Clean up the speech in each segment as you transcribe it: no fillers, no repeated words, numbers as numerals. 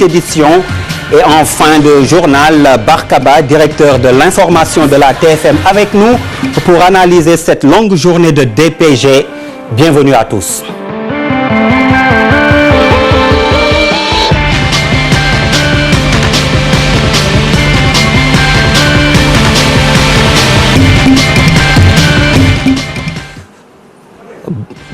édition. Et en fin de journal, Barkaba, directeur de l'information de la TFM, avec nous pour analyser cette longue journée de DPG. Bienvenue à tous.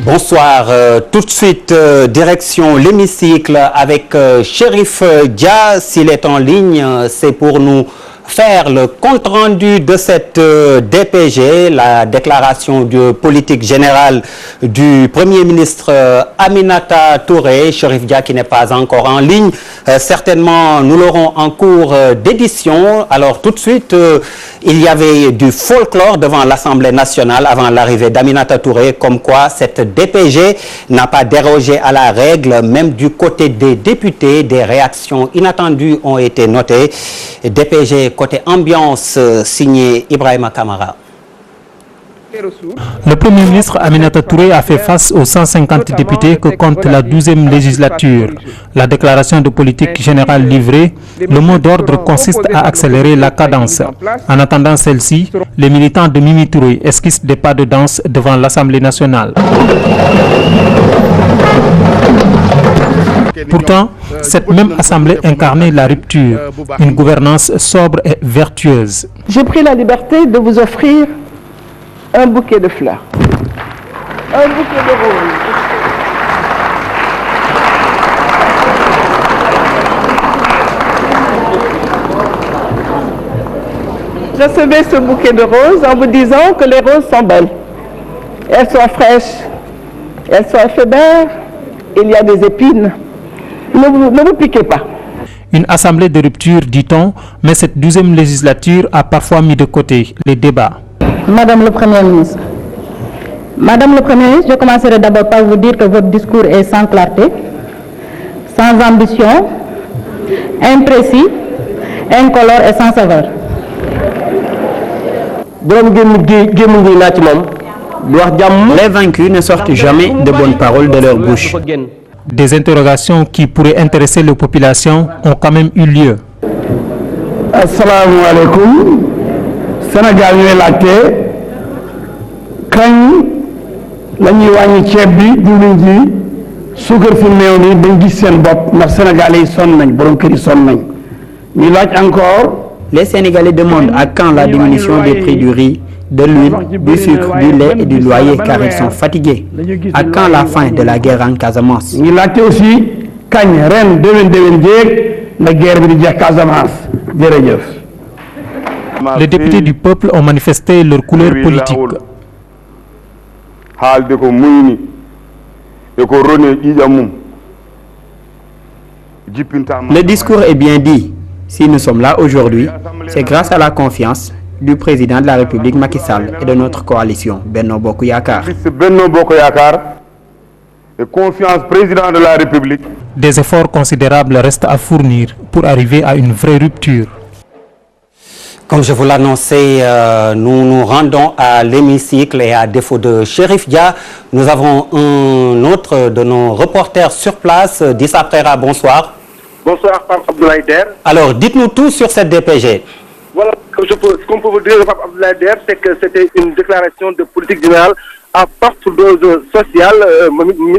Bonsoir, tout de suite direction l'hémicycle avec Chérif Dia. S'il est en ligne, c'est pour nous faire le compte-rendu de cette DPG, la déclaration de politique générale du Premier ministre Aminata Touré. Chérif Dia qui n'est pas encore en ligne. Certainement, nous l'aurons en cours d'édition. Alors tout de suite, il y avait du folklore devant l'Assemblée nationale avant l'arrivée d'Aminata Touré, comme quoi cette DPG n'a pas dérogé à la règle. Même du côté des députés, des réactions inattendues ont été notées. DPG côté ambiance, signé Ibrahima Kamara. Le Premier ministre Aminata Touré a fait face aux 150 députés que compte la 12e législature. La déclaration de politique générale livrée, le mot d'ordre consiste à accélérer la cadence. En attendant celle-ci, les militants de Mimi Touré esquissent des pas de danse devant l'Assemblée nationale. Pourtant, cette même assemblée incarnait la rupture, une gouvernance sobre et vertueuse. J'ai pris la liberté de vous offrir un bouquet de fleurs, un bouquet de roses. Recevez ce bouquet de roses en vous disant que les roses sont belles. Elles sont fraîches, elles sont éphémères, il y a des épines. Ne vous piquez pas. Une assemblée de rupture, dit-on, mais cette 12e législature a parfois mis de côté les débats. Madame le Premier ministre, je commencerai d'abord par vous dire que votre discours est sans clarté, sans ambition, imprécis, incolore et sans saveur. Les vaincus ne sortent jamais de bonnes paroles de leur bouche. Des interrogations qui pourraient intéresser les populations ont quand même eu lieu. Assalamu alaikum. Sénégal ñooy laajte kañ la ñuy wàññi ceeb bi diwlin ji suukar fi néew ni bañ gis seen bopp ndax Sénégalais yi sonn nañ borom kër yi sonn nañ ñu laaj encore. Les Sénégalais demandent à quand la diminution des prix du riz, de l'huile, du sucre, du lait et du loyer car ils sont fatigués. À quand la fin de la guerre en Casamance? ñu laajte aussi kañ ren déwén jéeg la guerre bi di jeex Casamance. Jërëjëf. Les députés du peuple ont manifesté leur couleur politique. Le discours est bien dit. Si nous sommes là aujourd'hui, c'est grâce à la confiance du président de la République Macky Sall et de notre coalition Benno Bokk Yakaar. Et confiance président de la République. Des efforts considérables restent à fournir pour arriver à une vraie rupture. Comme je vous l'annonçais, nous nous rendons à l'hémicycle et à défaut de Chérif Dia, nous avons un autre de nos reporters sur place, Dissa Prera, bonsoir. Bonsoir, Pape Abdoulaye Der. Alors, dites-nous tout sur cette DPG. Voilà, ce qu'on peut vous dire, Pape Abdoulaye Der, c'est que c'était une déclaration de politique générale à forte dose sociale.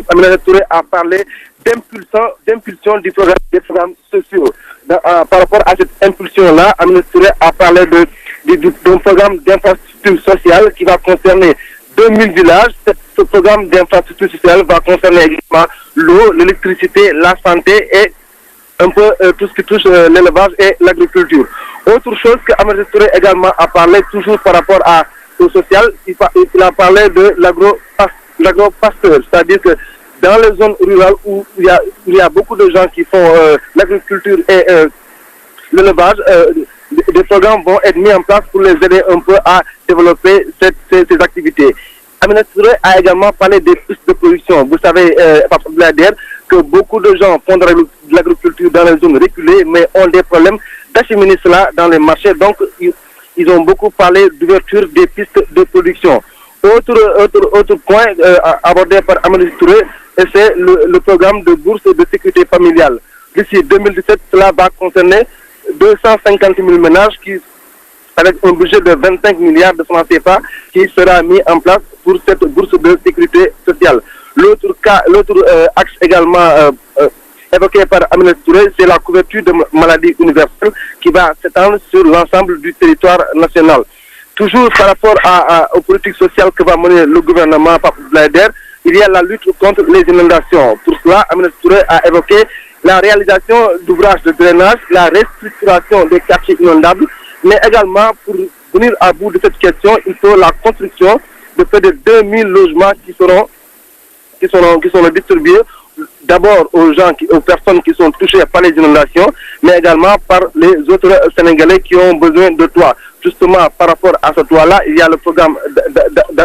Aminata Touré a parlé d'impulsion des programmes sociaux. Par rapport à cette impulsion-là, Aminata Touré a parlé d'un programme d'infrastructure sociale qui va concerner 2000 villages. Ce programme d'infrastructure sociale va concerner également l'eau, l'électricité, la santé et un peu tout ce qui touche l'élevage et l'agriculture. Autre chose que Aminata Touré également a parlé, toujours par rapport au social, il a parlé de l'agro-pasteur, c'est-à-dire que dans les zones rurales où il y a beaucoup de gens qui font l'agriculture et l'élevage, des programmes vont être mis en place pour les aider un peu à développer ces activités. Aminata Touré a également parlé des pistes de production. Vous savez, Pape Abdoulaye Der, que beaucoup de gens font de l'agriculture dans les zones reculées, mais ont des problèmes d'acheminer cela dans les marchés. Donc, ils ont beaucoup parlé d'ouverture des pistes de production. Autre point abordé par Aminata Touré, c'est le programme de bourse de sécurité familiale. d'ici 2017, cela va concerner 250 000 ménages avec un budget de 25 milliards de francs CFA qui sera mis en place pour cette bourse de sécurité sociale. L'autre axe également évoqué par Aminata Touré, c'est la couverture de maladies universelles qui va s'étendre sur l'ensemble du territoire national. Toujours par rapport aux politiques sociales que va mener le gouvernement Pape Abdoulaye Der, il y a la lutte contre les inondations. Pour cela, Aminata Touré a évoqué la réalisation d'ouvrages de drainage, la restructuration des quartiers inondables, mais également pour venir à bout de cette question, il faut la construction de près de 2000 logements qui seront distribués d'abord aux personnes qui sont touchées par les inondations, mais également par les autres Sénégalais qui ont besoin de toit. Justement, par rapport à ce toit-là, il y a le programme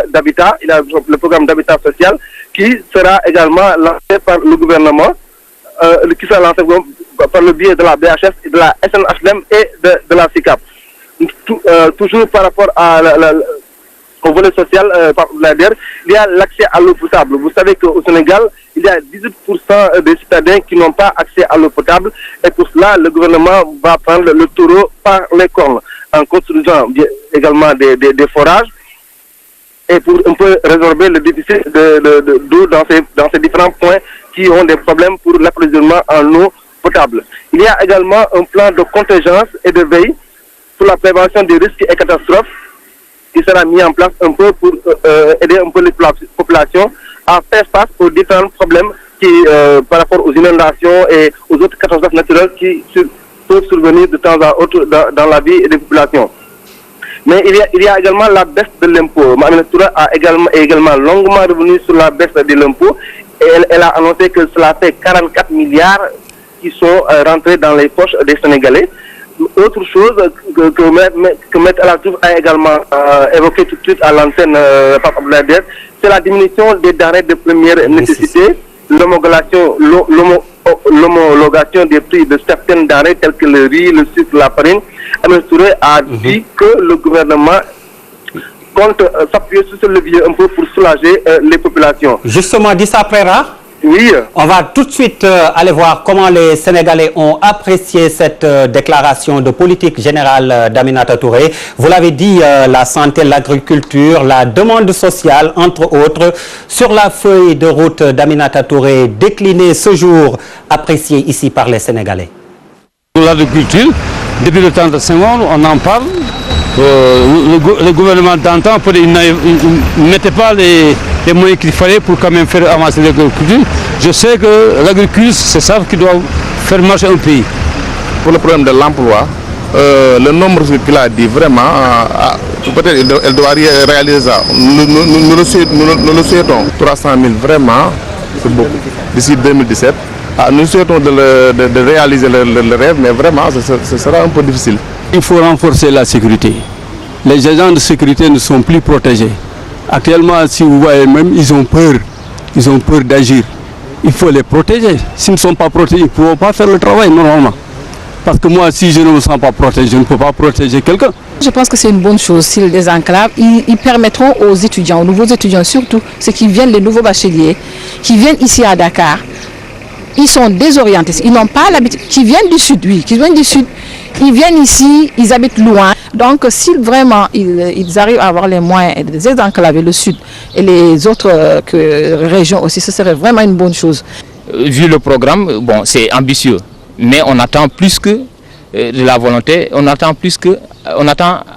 d'habitat, il y a le programme d'habitat social qui sera également lancé par le gouvernement, qui sera lancé par le biais de la BHS, et de la SNHLM et de la SICAP. Toujours par rapport au volet social, il y a l'accès à l'eau potable. Vous savez qu'au Sénégal, il y a 18% des citadins qui n'ont pas accès à l'eau potable, et pour cela, le gouvernement va prendre le taureau par les cornes en construisant également des forages et pour un peu résorber le déficit d'eau dans ces différents points qui ont des problèmes pour l'approvisionnement en eau potable. Il y a également un plan de contingence et de veille pour la prévention des risques et catastrophes qui sera mis en place un peu pour aider un peu les populations à faire face aux différents problèmes par rapport aux inondations et aux autres catastrophes naturelles qui peuvent survenir de temps à autre dans la vie des populations. Mais il y a également la baisse de l'impôt. Aminata Touré est également longuement revenu sur la baisse de l'impôt et elle a annoncé que cela fait 44 milliards qui sont rentrés dans les poches des Sénégalais. Autre chose que Maître El Hadji Diouf a également évoqué tout de suite à l'antenne Pape Abdoulaye Der, c'est la diminution des denrées de première nécessité, l'homologation des prix de certaines denrées telles que le riz, le sucre, la farine. Aminata Touré a dit que le gouvernement compte s'appuyer sur ce levier un peu pour soulager les populations. Justement, Dissa Préra. Oui. On va tout de suite aller voir comment les Sénégalais ont apprécié cette déclaration de politique générale d'Aminata Touré. Vous l'avez dit, la santé, l'agriculture, la demande sociale, entre autres, sur la feuille de route d'Aminata Touré, déclinée ce jour, appréciée ici par les Sénégalais. Pour l'agriculture, depuis le temps de Senghor, on en parle. Le gouvernement d'antan ne mettait pas les moyens qu'il fallait pour quand même faire avancer l'agriculture. Je sais que l'agriculture, c'est ça qui doit faire marcher un pays. Pour le problème de l'emploi, le nombre qu'il a dit vraiment, peut-être elle doit réaliser ça. Nous le souhaitons. 300 000 vraiment, c'est beaucoup. D'ici 2017, nous souhaitons de réaliser le rêve, mais vraiment, ce sera un peu difficile. Il faut renforcer la sécurité. Les agents de sécurité ne sont plus protégés. Actuellement, si vous voyez même, ils ont peur d'agir. Il faut les protéger. S'ils ne sont pas protégés, ils ne pourront pas faire le travail normalement. Parce que moi, si je ne me sens pas protégé, je ne peux pas protéger quelqu'un. Je pense que c'est une bonne chose s'ils désenclavent. Ils permettront aux étudiants, aux nouveaux étudiants surtout, ceux qui viennent, les nouveaux bacheliers, qui viennent ici à Dakar, ils sont désorientés. Ils n'ont pas l'habitude. Qui viennent du sud, oui, qui viennent du sud. Ils viennent ici, ils habitent loin. Donc, si vraiment ils arrivent à avoir les moyens de désenclaver le sud et les autres régions aussi, ce serait vraiment une bonne chose. Vu le programme, bon, c'est ambitieux, mais on attend plus que de la volonté. On attend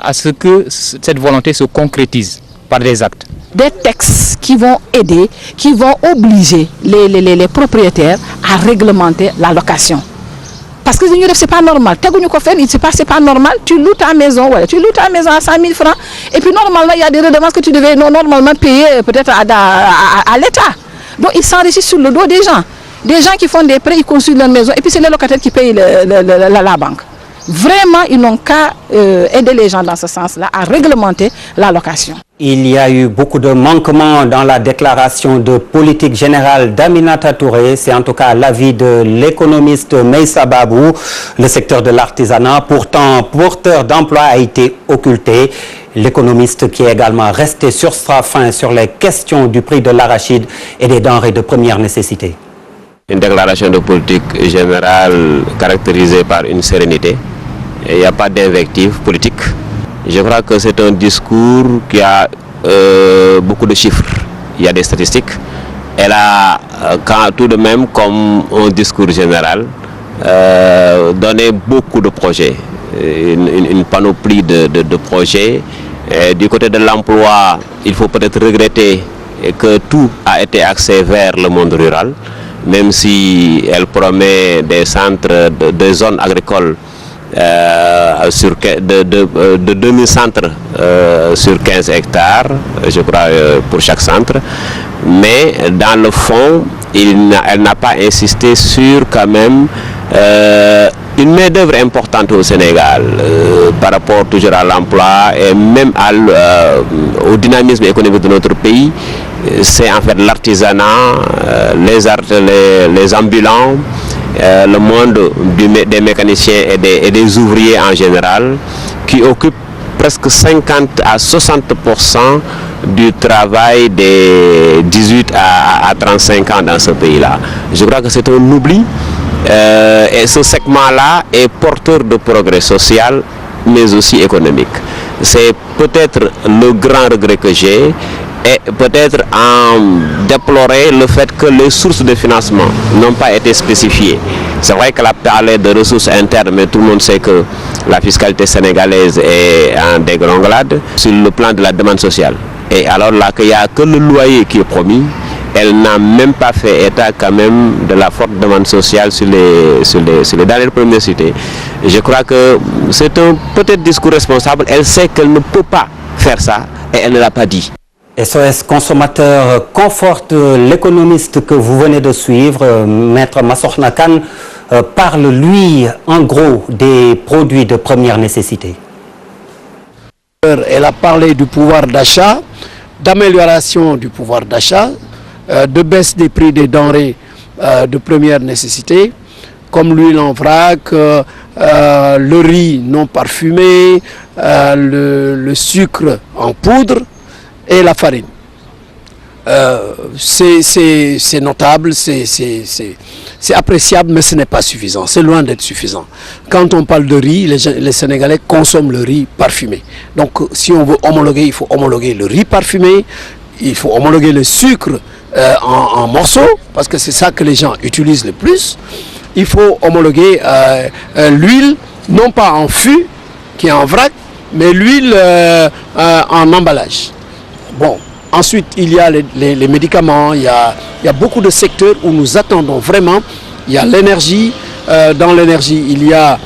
à ce que cette volonté se concrétise par des actes. Des textes qui vont aider, qui vont obliger les propriétaires à réglementer la location. Parce que c'est pas normal. C'est pas normal. Tu loues ta maison, ouais, tu loues ta maison à 5 000 francs. Et puis normalement, il y a des redevances que tu devais normalement payer peut-être à l'État. Donc ils s'enrichissent sur le dos des gens. Des gens qui font des prêts, ils construisent leur maison. Et puis c'est les locataires qui payent la banque. Vraiment, ils n'ont qu'à aider les gens dans ce sens-là à réglementer la location. Il y a eu beaucoup de manquements dans la déclaration de politique générale d'Aminata Touré. C'est en tout cas l'avis de l'économiste Meïssa Babou. Le secteur de l'artisanat, pourtant porteur d'emploi, a été occulté. L'économiste qui est également resté sur sa faim sur les questions du prix de l'arachide et des denrées de première nécessité. Une déclaration de politique générale caractérisée par une sérénité. Il n'y a pas d'invective politique. Je crois que c'est un discours qui a beaucoup de chiffres. Il y a des statistiques. Elle a tout de même, comme un discours général, donné beaucoup de projets, une panoplie de projets. Et du côté de l'emploi, il faut peut-être regretter que tout a été axé vers le monde rural, même si elle promet des centres, des zones agricoles de 2000 centres sur 15 hectares, je crois, pour chaque centre. Mais dans le fond, elle n'a pas insisté sur quand même une main-d'œuvre importante au Sénégal par rapport toujours à l'emploi et même au dynamisme économique de notre pays. C'est en fait l'artisanat, les ambulants, le monde des mécaniciens et des ouvriers en général, qui occupent presque 50 à 60% du travail des 18 à 35 ans dans ce pays-là. Je crois que c'est un oubli. Et ce segment-là est porteur de progrès social, mais aussi économique. C'est peut-être le grand regret que j'ai, et peut-être en déplorer le fait que les sources de financement n'ont pas été spécifiées. C'est vrai qu'elle a parlé de ressources internes, mais tout le monde sait que la fiscalité sénégalaise est en dégringolade sur le plan de la demande sociale. Et alors là, qu'il n'y a que le loyer qui est promis, elle n'a même pas fait état quand même de la forte demande sociale sur les dernières premières cités. Je crois que c'est un peut-être discours responsable. Elle sait qu'elle ne peut pas faire ça et elle ne l'a pas dit. SOS Consommateur conforte l'économiste que vous venez de suivre, Maître Massokhna Kane, parle lui en gros des produits de première nécessité. Elle a parlé du pouvoir d'achat, d'amélioration du pouvoir d'achat, de baisse des prix des denrées de première nécessité, comme l'huile en vrac, le riz non parfumé, le sucre en poudre et la farine. C'est notable, c'est appréciable, mais ce n'est pas suffisant. C'est loin d'être suffisant. Quand on parle de riz, les Sénégalais consomment le riz parfumé. Donc si on veut homologuer, il faut homologuer le riz parfumé, il faut homologuer le sucre en morceaux, parce que c'est ça que les gens utilisent le plus. Il faut homologuer l'huile, non pas en fût, qui est en vrac, mais l'huile en emballage. Bon, ensuite, il y a les médicaments, il y a beaucoup de secteurs où nous attendons vraiment. Il y a l'énergie, dans l'énergie, il y a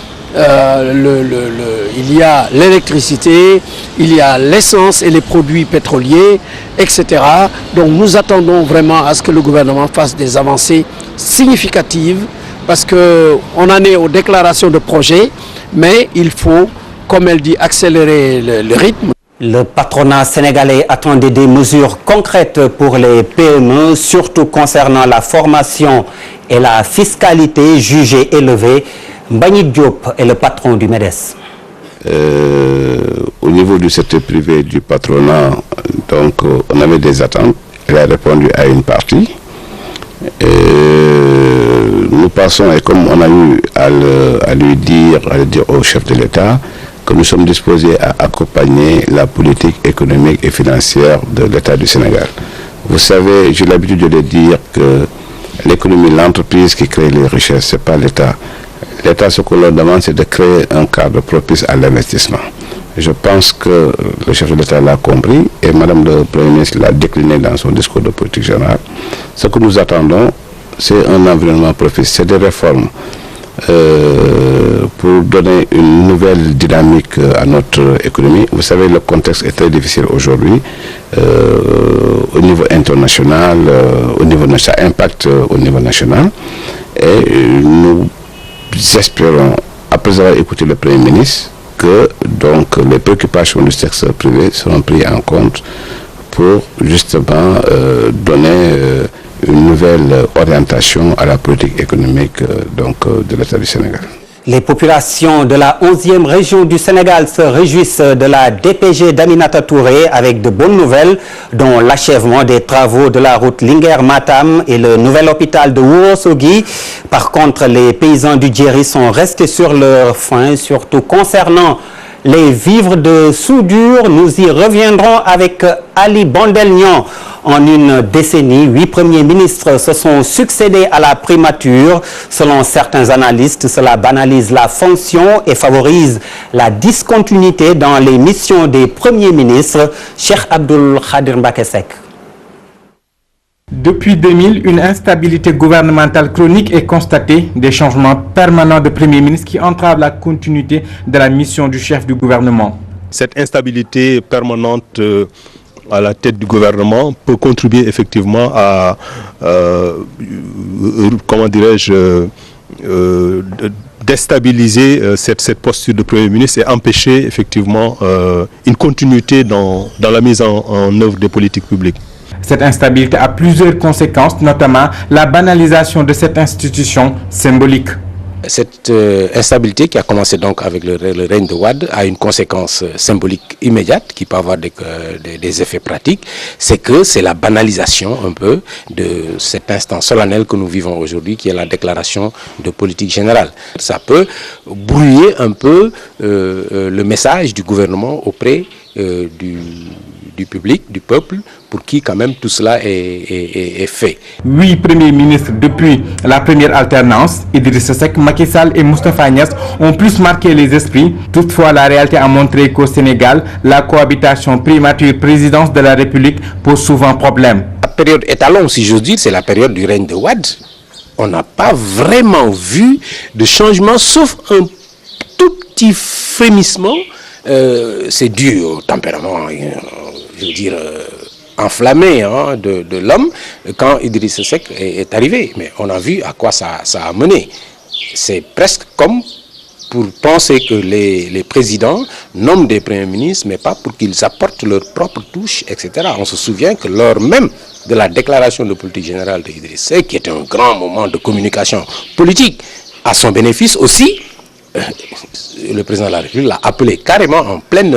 l'électricité, il y a l'essence et les produits pétroliers, etc. Donc nous attendons vraiment à ce que le gouvernement fasse des avancées significatives, parce qu'on en est aux déclarations de projet, mais il faut, comme elle dit, accélérer le rythme. Le patronat sénégalais attendait des mesures concrètes pour les PME, surtout concernant la formation et la fiscalité jugée élevée. Mbagnick Diop est le patron du MEDES. Au niveau du secteur privé du patronat, donc, on avait des attentes. Elle a répondu à une partie. Nous passons, et comme on a eu à lui dire au chef de l'État, que nous sommes disposés à accompagner la politique économique et financière de l'État du Sénégal. Vous savez, j'ai l'habitude de le dire que l'économie, l'entreprise qui crée les richesses, ce n'est pas l'État. L'État, ce qu'on leur demande, c'est de créer un cadre propice à l'investissement. Je pense que le chef de l'État l'a compris et Madame le Premier ministre l'a décliné dans son discours de politique générale. Ce que nous attendons, c'est un environnement propice, c'est des réformes pour donner une nouvelle dynamique à notre économie. Vous savez, le contexte est très difficile aujourd'hui au niveau international, ça impacte au niveau national. Et nous espérons, après avoir écouté le Premier ministre, que donc les préoccupations du secteur privé seront prises en compte pour justement donner une nouvelle orientation à la politique économique de l'État du Sénégal. Les populations de la 11e région du Sénégal se réjouissent de la DPG d'Aminata Touré avec de bonnes nouvelles, dont l'achèvement des travaux de la route Linguère-Matam et le nouvel hôpital de Ourossogui. Par contre, les paysans du Djeri sont restés sur leur faim, surtout concernant les vivres de soudure. Nous y reviendrons avec Ali Bandelnian. En une décennie, 8 premiers ministres se sont succédés à la primature. Selon certains analystes, cela banalise la fonction et favorise la discontinuité dans les missions des premiers ministres. Cheikh Abdoul Khadir Mbakesek. Depuis 2000, une instabilité gouvernementale chronique est constatée, des changements permanents de Premier ministre qui entravent la continuité de la mission du chef du gouvernement. Cette instabilité permanente à la tête du gouvernement peut contribuer effectivement à, comment dirais-je, déstabiliser cette posture de Premier ministre et empêcher effectivement une continuité dans la mise en œuvre des politiques publiques. Cette instabilité a plusieurs conséquences, notamment la banalisation de cette institution symbolique. Cette instabilité qui a commencé donc avec le règne de Wade a une conséquence symbolique immédiate qui peut avoir des effets pratiques, c'est que c'est la banalisation un peu de cet instant solennel que nous vivons aujourd'hui, qui est la déclaration de politique générale. Ça peut brouiller un peu le message du gouvernement auprès du public, du peuple, pour qui quand même tout cela est fait. 8 premiers ministres depuis la première alternance, Idrissa Seck, Macky Sall et Moustapha Niasse, ont plus marqué les esprits. Toutefois, la réalité a montré qu'au Sénégal, la cohabitation primature-présidence de la République pose souvent problème. La période étalon, si j'ose dire, c'est la période du règne de Wade. On n'a pas vraiment vu de changement, sauf un tout petit frémissement. C'est dû au tempérament, je veux dire, enflammé de l'homme quand Idrissa Seck est arrivé. Mais on a vu à quoi ça a mené. C'est presque comme pour penser que les présidents nomment des premiers ministres, mais pas pour qu'ils apportent leur propre touche, etc. On se souvient que lors même de la déclaration de politique générale d'Idrissa Seck, qui était un grand moment de communication politique, à son bénéfice aussi, le président de la République l'a appelé carrément en pleine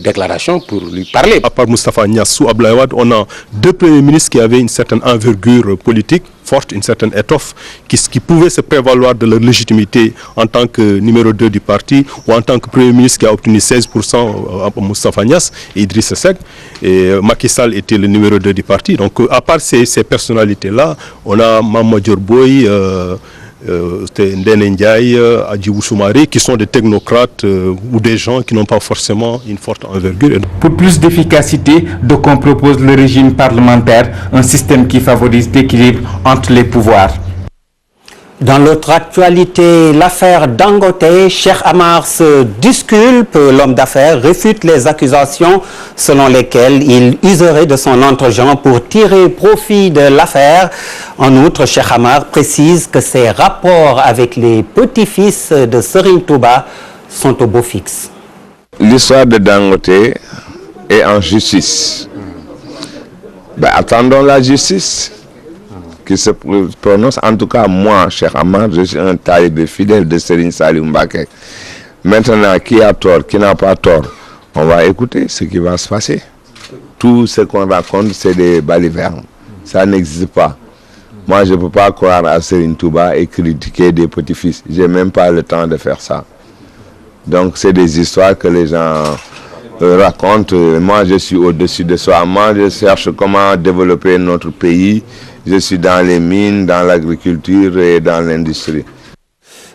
déclaration pour lui parler. À part Moustapha Niasse ou Abdoulaye Wade, on a 2 premiers ministres qui avaient une certaine envergure politique forte, une certaine étoffe, qui pouvaient se prévaloir de leur légitimité en tant que numéro 2 du parti ou en tant que premier ministre qui a obtenu 16% à Moustapha Niasse et Idrissa Seck. Et Macky Sall était le numéro 2 du parti. Donc à part ces personnalités-là, on a Mamadou Dior Boy, Ndene Ndiaye, Hadjibou Soumaré, qui sont des technocrates ou des gens qui n'ont pas forcément une forte envergure. Pour plus d'efficacité, d'aucuns proposent le régime parlementaire, un système qui favorise l'équilibre entre les pouvoirs. Dans l'autre actualité, l'affaire Dangote, Cheikh Amar se disculpe. L'homme d'affaires réfute les accusations selon lesquelles il userait de son entre-gens pour tirer profit de l'affaire. En outre, Cheikh Amar précise que ses rapports avec les petits-fils de Serigne Touba sont au beau fixe. L'histoire de Dangote est en justice. Attendons la justice qui se prononce. En tout cas, moi, Cheikh Amar, je suis un talibé fidèle de Serigne Saliou Mbacké. Maintenant, qui a tort, qui n'a pas tort, on va écouter ce qui va se passer. Tout ce qu'on raconte, c'est des balivernes. Ça n'existe pas. Moi, je ne peux pas croire à Serigne Touba et critiquer des petits-fils. Je n'ai même pas le temps de faire ça. Donc, c'est des histoires que les gens racontent. Moi, je suis au-dessus de ça. Moi, je cherche comment développer notre pays. Je suis dans les mines, dans l'agriculture et dans l'industrie.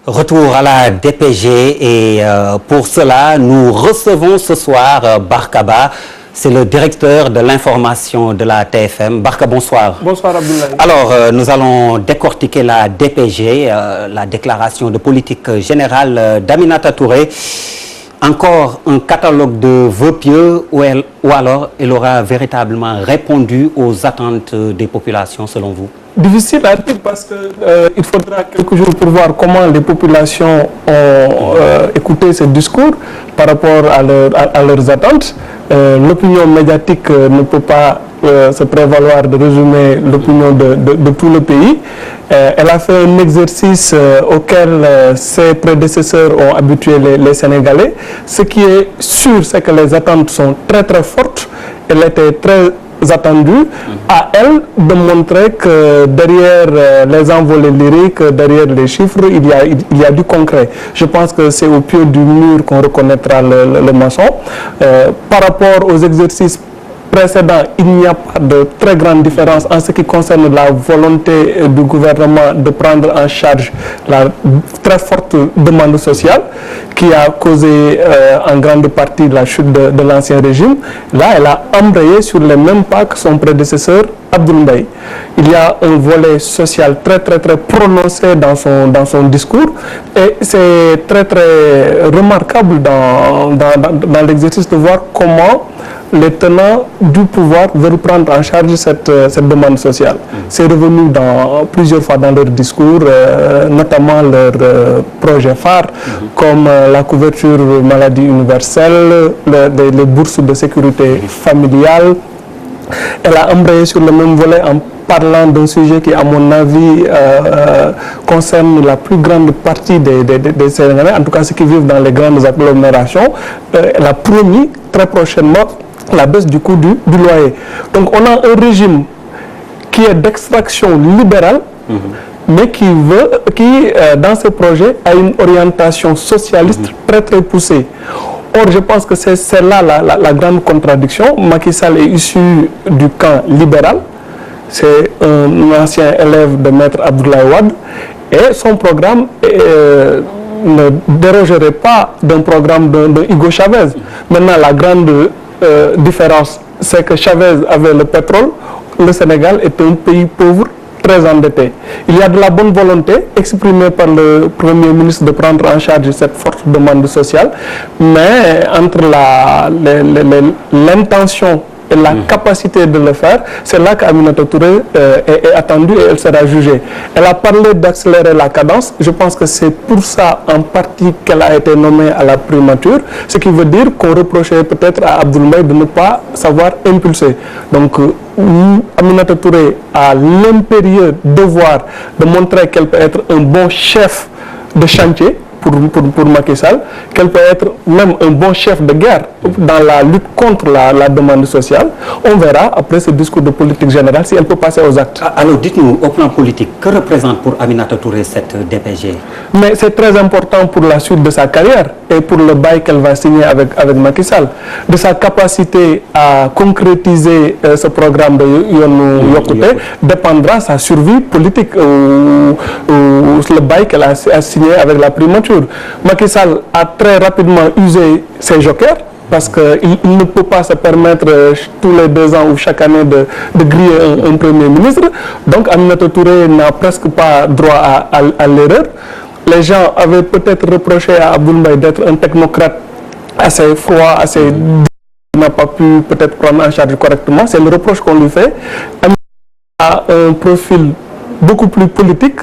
Retour à la DPG et pour cela, nous recevons ce soir Barkaba. C'est le directeur de l'information de la TFM. Barka, bonsoir. Bonsoir Abdoulaye. Alors, nous allons décortiquer la DPG, la déclaration de politique générale d'Aminata Touré. Encore un catalogue de vœux pieux ou alors elle aura véritablement répondu aux attentes des populations selon vous? Difficile à dire parce qu'il faudra quelques jours pour voir comment les populations ont écouté ce discours par rapport à leurs attentes. L'opinion médiatique ne peut pas se prévaloir de résumer l'opinion de tout le pays. Elle a fait un exercice auquel ses prédécesseurs ont habitué les Sénégalais. Ce qui est sûr, c'est que les attentes sont très très fortes. Elle était très attendue. À elle de montrer que derrière les envolées lyriques, derrière les chiffres, il y a du concret. Je pense que c'est au pied du mur qu'on reconnaîtra le maçon. Par rapport aux exercices précédents, il n'y a pas de très grande différence en ce qui concerne la volonté du gouvernement de prendre en charge la très forte demande sociale qui a causé en grande partie la chute de l'ancien régime. Là, elle a embrayé sur les mêmes pas que son prédécesseur Abdoul Mbaye. Il y a un volet social très prononcé dans son discours et c'est très remarquable dans l'exercice de voir comment les tenants du pouvoir veulent prendre en charge cette demande sociale. C'est revenu plusieurs fois dans leur discours, notamment leur projet phare, comme la couverture maladie universelle, les bourses de sécurité familiale. Elle a embrayé sur le même volet en parlant d'un sujet qui, à mon avis, concerne la plus grande partie des Sénégalais, en tout cas ceux qui vivent dans les grandes agglomérations. Elle a promis très prochainement la baisse du coût du loyer. Donc on a un régime qui est d'extraction libérale, mais qui dans ce projet, a une orientation socialiste très poussée. Or, je pense que c'est là la grande contradiction. Macky Sall est issu du camp libéral. C'est un ancien élève de Maître Abdoulaye Wade. Et son programme ne dérogerait pas d'un programme de Hugo Chavez. Maintenant, la grande différence, c'est que Chavez avait le pétrole. Le Sénégal est un pays pauvre, très endetté. Il y a de la bonne volonté exprimée par le Premier ministre de prendre en charge cette forte demande sociale, mais entre l'intention et la capacité de le faire, c'est là qu'Aminata Touré est attendue et elle sera jugée. Elle a parlé d'accélérer la cadence. Je pense que c'est pour ça en partie qu'elle a été nommée à la primature, ce qui veut dire qu'on reprochait peut-être à Abdoul Mbaye de ne pas savoir impulser. Donc Aminata Touré a l'impérieux devoir de montrer qu'elle peut être un bon chef de chantier pour Macky Sall, qu'elle peut être même un bon chef de guerre dans la lutte contre la demande sociale. On verra après ce discours de politique générale si elle peut passer aux actes. Alors dites-nous, au plan politique, que représente pour Aminata Touré cette DPG? Mais c'est très important pour la suite de sa carrière et pour le bail qu'elle va signer avec Macky Sall. De sa capacité à concrétiser ce programme de Yoonu Yokkute dépendra sa survie politique ou le bail qu'elle a signé avec la primature. Macky Sall a très rapidement usé ses jokers parce qu'il ne peut pas se permettre tous les 2 ans ou chaque année de griller un Premier ministre. Donc Aminata Touré n'a presque pas droit à l'erreur. Les gens avaient peut-être reproché à Abdoul Mbaye d'être un technocrate assez froid, assez n'a pas pu peut-être prendre en charge correctement. C'est le reproche qu'on lui fait. Aminata a un profil beaucoup plus politique.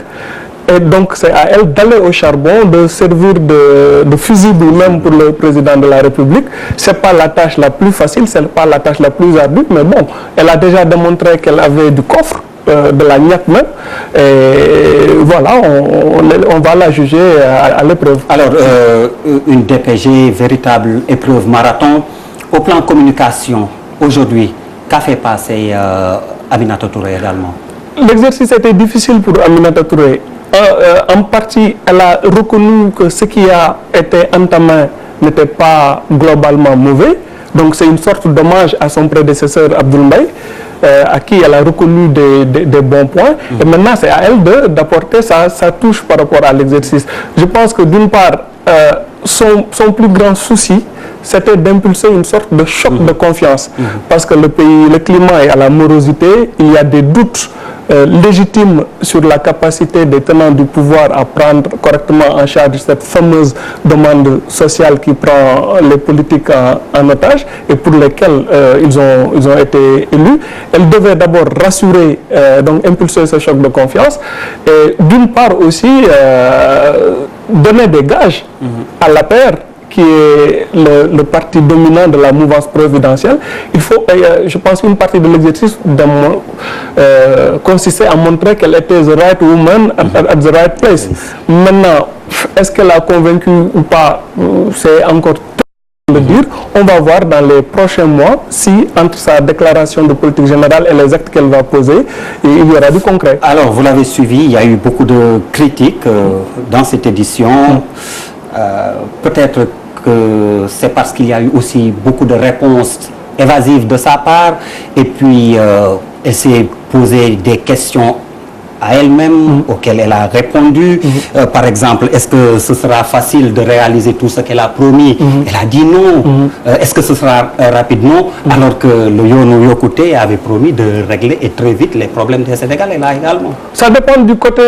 Et donc c'est à elle d'aller au charbon, de servir de fusible même pour le président de la République. Ce n'est pas la tâche la plus facile, ce n'est pas la tâche la plus ardue, mais bon, elle a déjà démontré qu'elle avait du coffre, de la niaque même. Et voilà, on va la juger à l'épreuve. Alors, une DPG, véritable épreuve marathon. Au plan communication, aujourd'hui, qu'a fait passer Aminata Touré également? L'exercice était difficile pour Aminata Touré. En partie, elle a reconnu que ce qui a été entamé n'était pas globalement mauvais. Donc c'est une sorte d'hommage à son prédécesseur Abdoul Mbaye, à qui elle a reconnu des bons points. Et maintenant, c'est à elle d'apporter sa touche par rapport à l'exercice. Je pense que d'une part, son plus grand souci, c'était d'impulser une sorte de choc de confiance. Parce que le climat est à la morosité, il y a des doutes légitimes sur la capacité des tenants du pouvoir à prendre correctement en charge cette fameuse demande sociale qui prend les politiques en otage et pour lesquels ils ont été élus. Elle devait d'abord rassurer, donc impulser ce choc de confiance et d'une part aussi donner des gages à l'APR qui est le parti dominant de la mouvance présidentielle, il faut, je pense qu'une partie de l'exercice consistait à montrer qu'elle était the right woman at the right place. Maintenant, est-ce qu'elle a convaincu ou pas, c'est encore le dire. On va voir dans les prochains mois si entre sa déclaration de politique générale et les actes qu'elle va poser, il y aura du concret. Alors, vous l'avez suivi, il y a eu beaucoup de critiques dans cette édition. Peut-être que c'est parce qu'il y a eu aussi beaucoup de réponses évasives de sa part. Et puis, elle s'est posé des questions à elle-même, auxquelles elle a répondu. Par exemple, est-ce que ce sera facile de réaliser tout ce qu'elle a promis? Elle a dit non. Est-ce que ce sera rapide? Non. Alors que le Yonou Yokouté avait promis de régler et très vite les problèmes des Sénégalais là également. Ça dépend du côté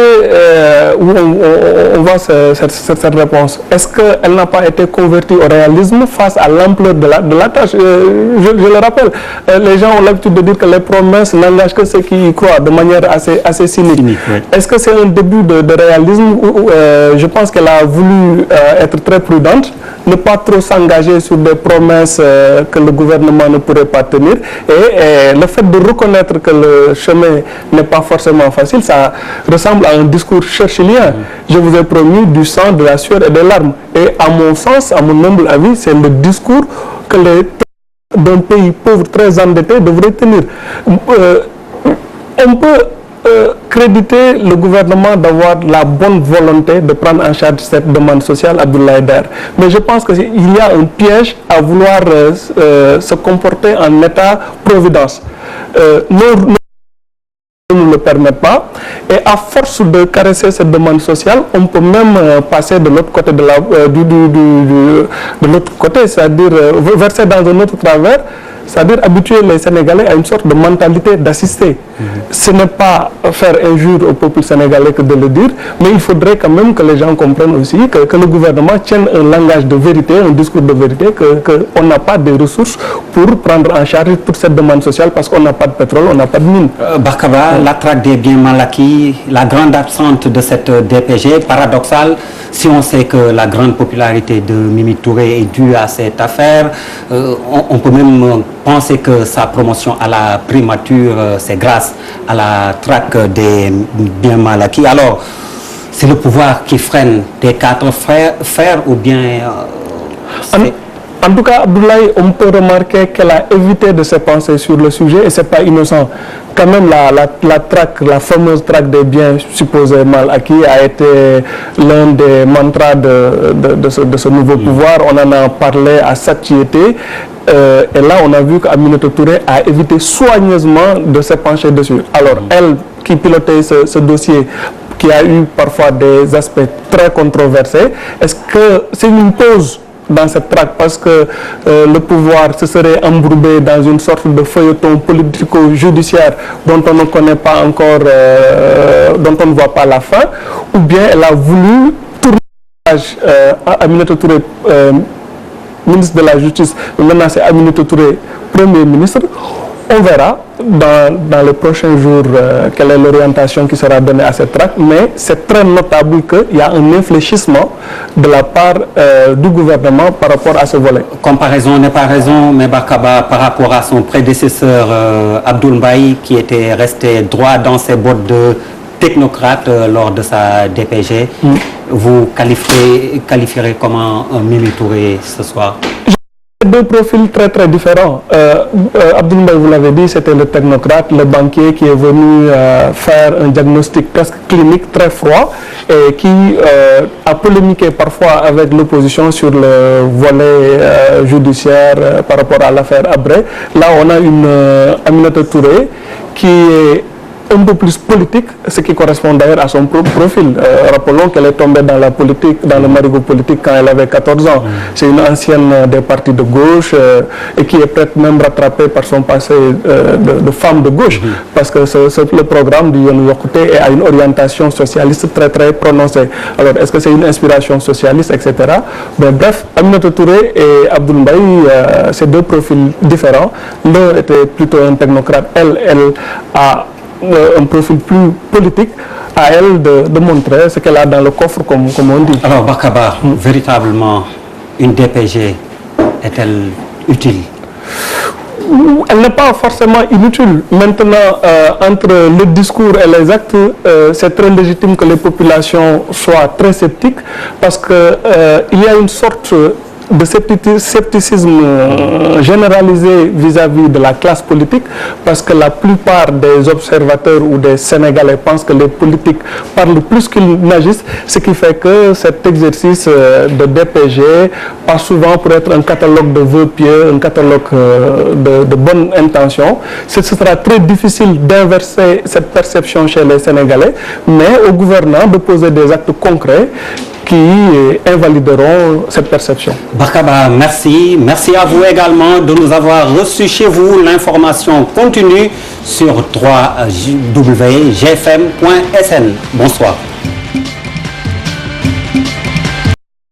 où on voit cette réponse. Est-ce qu'elle n'a pas été convertie au réalisme face à l'ampleur de la tâche? Je le rappelle, les gens ont l'habitude de dire que les promesses n'engagent que ceux qui y croient de manière assez cynique. Est-ce que c'est un début de réalisme? Je pense qu'elle a voulu être très prudente, ne pas trop s'engager sur des promesses que le gouvernement ne pourrait pas tenir. Et le fait de reconnaître que le chemin n'est pas forcément facile, ça ressemble à un discours churchillien. Je vous ai promis du sang, de la sueur et des larmes. Et à mon sens, à mon humble avis, c'est le discours que d'un pays pauvre, très endetté, devrait tenir. On peut créditer le gouvernement d'avoir la bonne volonté de prendre en charge cette demande sociale, Abdoulaye Der. Mais je pense qu'il y a un piège à vouloir se comporter en état-providence. Ne nous le permettent pas. Et à force de caresser cette demande sociale, on peut même passer de l'autre côté de l'autre côté, c'est-à-dire verser dans un autre travers, c'est-à-dire habituer les Sénégalais à une sorte de mentalité d'assister. Ce n'est pas faire injure au peuple sénégalais que de le dire, mais il faudrait quand même que les gens comprennent aussi que le gouvernement tienne un langage de vérité, un discours de vérité, qu'on n'a pas de ressources pour prendre en charge toute cette demande sociale parce qu'on n'a pas de pétrole, on n'a pas de mine. Barkaba, la traque des biens mal acquis, la grande absente de cette DPG, paradoxale, si on sait que la grande popularité de Mimi Touré est due à cette affaire, on peut même penser que sa promotion à la primature, c'est grâce à la traque des biens mal acquis. Alors, c'est le pouvoir qui freine des quatre fers ou bien... En tout cas, Abdoulaye, on peut remarquer qu'elle a évité de se penser sur le sujet et ce n'est pas innocent. Quand même, la traque, la fameuse traque des biens supposés mal acquis a été l'un des mantras de ce nouveau pouvoir. On en a parlé à satiété. Et là, on a vu qu'Aminata Touré a évité soigneusement de se pencher dessus. Alors, elle qui pilotait ce dossier, qui a eu parfois des aspects très controversés, est-ce que c'est une pause dans cette traque parce que le pouvoir se serait embourbé dans une sorte de feuilleton politico-judiciaire dont on ne connaît pas encore, dont on ne voit pas la fin, ou bien elle a voulu tourner à Aminata Touré, ministre de la Justice, mais maintenant c'est Aminata Touré, Premier ministre. On verra dans les prochains jours quelle est l'orientation qui sera donnée à cette traque, mais c'est très notable qu'il y a un infléchissement de la part du gouvernement par rapport à ce volet. Comparaison n'est pas raison, mais Barkaba, par rapport à son prédécesseur Abdoul Mbaye, qui était resté droit dans ses bottes de technocrate lors de sa DPG, vous qualifierez comment Mimi Touré ce soir? Deux profils très très différents. Abdoul Mbaye, vous l'avez dit, c'était le technocrate, le banquier qui est venu faire un diagnostic presque clinique très froid et qui a polémiqué parfois avec l'opposition sur le volet judiciaire par rapport à l'affaire Habré. Là, on a une Aminata Touré qui est un peu plus politique, ce qui correspond d'ailleurs à son propre profil. Rappelons qu'elle est tombée dans la politique, dans le marigot politique quand elle avait 14 ans. C'est une ancienne des partis de gauche et qui est peut-être même rattrapée par son passé de femme de gauche, parce que le programme du Yonou Yokouté a une orientation socialiste très très prononcée. Alors est-ce que c'est une inspiration socialiste, etc. Mais bref, Aminata Touré et Abdoul Mbaye, c'est deux profils différents. L'un était plutôt un technocrate, elle a un profil plus politique, à elle de montrer ce qu'elle a dans le coffre, comme on dit. Alors Barkaba, véritablement, une DPG est-elle utile? Elle n'est pas forcément inutile. Maintenant, entre le discours et les actes, c'est très légitime que les populations soient très sceptiques parce qu'il y a une sorte de scepticisme généralisé vis-à-vis de la classe politique parce que la plupart des observateurs ou des Sénégalais pensent que les politiques parlent plus qu'ils n'agissent, ce qui fait que cet exercice de DPG passe souvent pour être un catalogue de vœux pieux, un catalogue de bonnes intentions. Ce sera très difficile d'inverser cette perception chez les Sénégalais, mais aux gouvernants de poser des actes concrets qui invalideront cette perception. Barkaba, merci. Merci à vous également de nous avoir reçu chez vous. L'information continue sur www.gfm.sn. Bonsoir.